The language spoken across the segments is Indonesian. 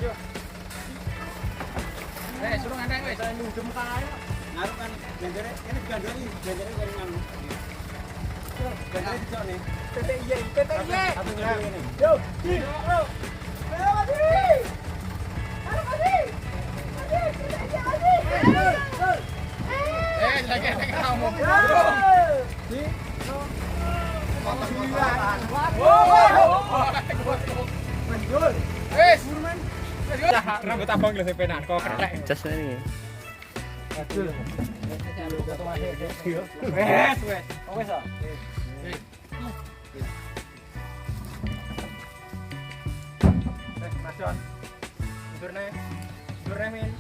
Suruh ngandang wes. Saya nunggu kaya. Ngaruh kan gandere ini gandere dari nganu. Gandere di sana. PPI. Satu gandere ini. Yo, yo. Ayo mati. Ayo mati. Lagi kamu. Di. Menjul. Burman. Rambut abang lu sepenan kok ketek. Cas ini. Wes. Oh wes ah. Mas John. Durne min.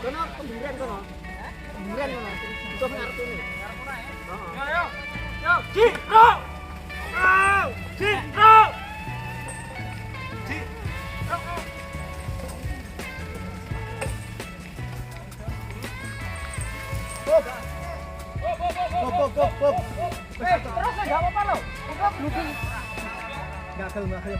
Kono pemburan kono. Pemburan kono. Itu ngarep ini. Heeh. Yo. Ciro. Ciro. Terus enggak apa-apa lo. Enggak gagal.